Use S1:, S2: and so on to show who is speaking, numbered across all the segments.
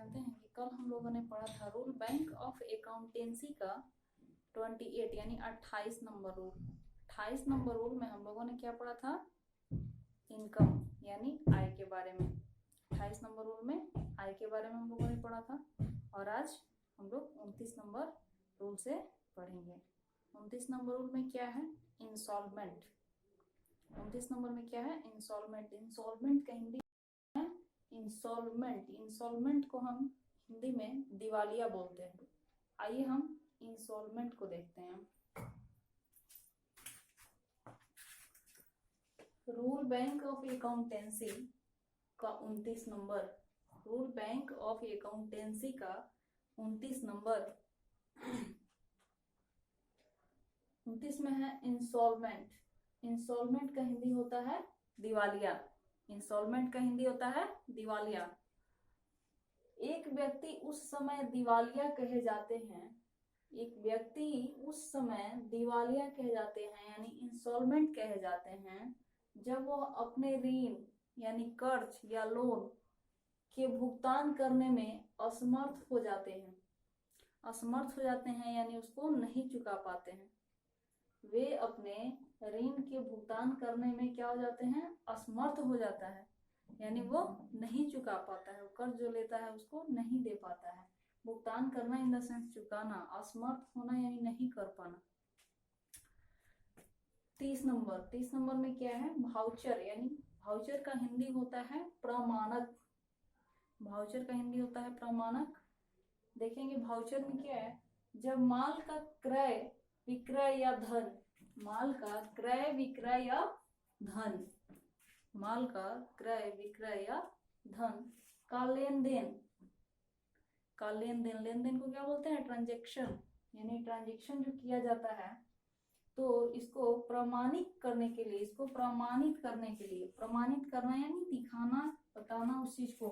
S1: जानते हैं कि कल हम लोगों ने पढ़ा था रूल बैंक ऑफ अकाउंटेंसी का 28 यानी 28 नंबर रूल। 28 नंबर रूल में हम लोगों ने क्या पढ़ा था? इनकम यानी आय के बारे में। 28 नंबर रूल में आय के बारे में हम लोगों ने पढ़ा था और आज हम लोग 29 नंबर रूल से पढ़ेंगे। 29 नंबर रूल में क्या है? इंस्टॉलमेंट। 29 नंबर में क्या है? इंस्टॉलमेंट। इंस्टॉलमेंट का हिंदी है इंस्टॉलमेंट। इंस्टॉलमेंट को हम हिंदी में दिवालिया बोलते हैं। आइए हम इंस्टॉलमेंट को देखते हैं। रूल बैंक ऑफ अकाउंटेंसी का 29 number. Rule bank of accountancy का 29 नंबर 29 में है इंस्टॉलमेंट। इंस्टॉलमेंट का हिंदी होता है दिवालिया। इंस्टॉलमेंट का हिंदी होता है दिवालिया। एक व्यक्ति उस समय दिवालिया कहे जाते हैं। एक व्यक्ति उस समय दिवालिया कहे जाते हैं यानी इंस्टॉलमेंट कहे जाते हैं जब वो अपने ऋण यानी कर्ज या लोन के भुगतान करने में असमर्थ हो जाते हैं। असमर्थ हो जाते हैं यानी उसको नहीं चुका पाते हैं। वे अपने ऋण के भुगतान करने में क्या हो जाते हैं? असमर्थ हो जाता है यानी वो नहीं चुका पाता है। कर्ज जो लेता है उसको नहीं दे पाता है। भुगतान करना इन द सेंस चुकाना, असमर्थ होना यानी नहीं कर पाना। 30 नंबर में क्या है? भाउचर यानी भाउचर का हिंदी होता है प्रमाणक। भाउचर का हिंदी होता है प्रमाणक। देखेंगे भाउचर में क्या है? जब माल का क्रय विक्रय या धन, माल का क्रय विक्रय या धन, माल का क्रय विक्रय या धन का लेन देन, का लेन देन, लेन देन को क्या बोलते हैं? ट्रांजैक्शन। यानी ट्रांजैक्शन जो किया जाता है तो इसको प्रमाणित करने के लिए, इसको प्रमाणित करने के लिए, प्रमाणित करना यानी दिखाना, बताना उस चीज को,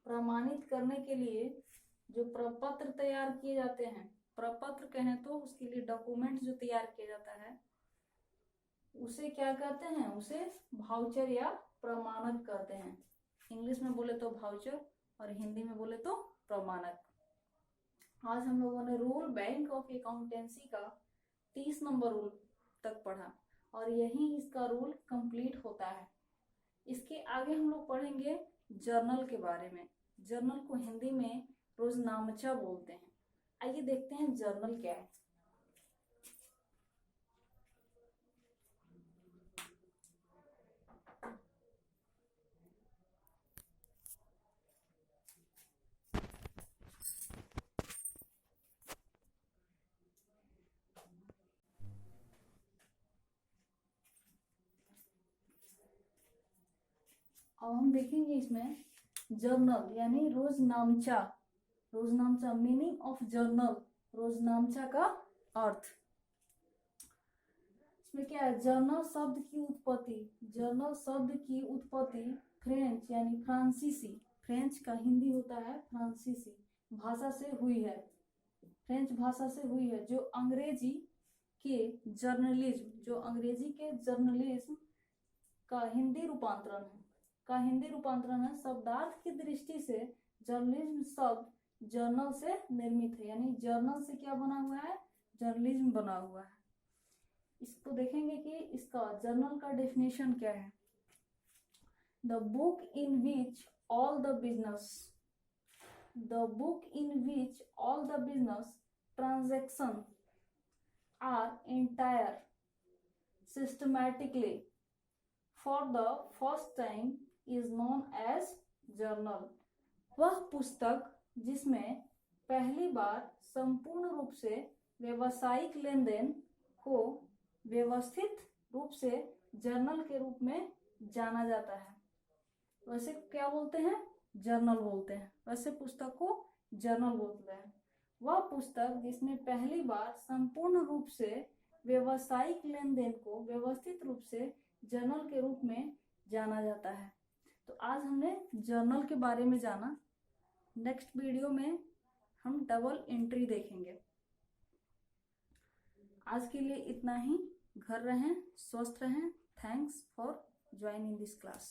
S1: प्रमाणित करने के लिए जो प्रपत्र तैयार किए जाते हैं, प्रपत्र कहें तो उसके लिए डॉक्यूमेंट जो तैयार किया जाता है उसे क्या कहते हैं? उसे भाउचर या प्रमाणक कहते हैं। इंग्लिश में बोले तो भाउचर और हिंदी में बोले तो प्रमाणक। आज हम लोगों ने रूल बैंक ऑफ अकाउंटेंसी का 30 नंबर रूल तक पढ़ा और यही इसका रूल कंप्लीट होता है। इसके आगे हम लोग पढ़ेंगे जर्नल के बारे में। जर्नल को हिंदी में रोजनामचा बोलते हैं। आइए देखते हैं जर्नल क्या है। अब हम देखेंगे इसमें जर्नल यानी रोजनामचा। रोजनामचा मीनिंग ऑफ जर्नल, रोजनामचा का अर्थ। इसमें क्या है? जर्नल शब्द की उत्पत्ति, जर्नल शब्द की उत्पत्ति फ्रेंच यानी फ्रांसीसी, फ्रेंच का हिंदी होता है फ्रांसीसी भाषा से हुई है। फ्रेंच भाषा से हुई है जो अंग्रेजी के जर्नलिज्म, जो अंग्रेजी के जर्नलिज्म का हिंदी रूपांतरण है, का हिंदी रूपांतरण है। शब्दार्थ की दृष्टि से जर्नलिज्म शब्द जर्नल से निर्मित है यानी जर्नल से क्या बना हुआ है? जर्नलिज्म बना हुआ है। इसको देखेंगे कि इसका जर्नल का डेफिनेशन क्या है। The book in which all the business, the book in which all the business transaction our entire systematically for the first time is known as journal। वह पुस्तक जिसमें पहली बार संपूर्ण रूप से व्यवसायिक लेन देन को व्यवस्थित रूप से जर्नल के रूप में जाना जाता है, वैसे क्या बोलते हैं? जर्नल बोलते हैं। वैसे पुस्तक को जर्नल बोलते हैं। वह पुस्तक जिसमें पहली बार संपूर्ण रूप से व्यवसायिक लेन देन को व्यवस्थित रूप से जर्नल के रूप में जाना जाता है। तो आज हमने जर्नल के बारे में जाना। नेक्स्ट वीडियो में हम डबल एंट्री देखेंगे। आज के लिए इतना ही। घर रहें, स्वस्थ रहें। Thanks for joining this class.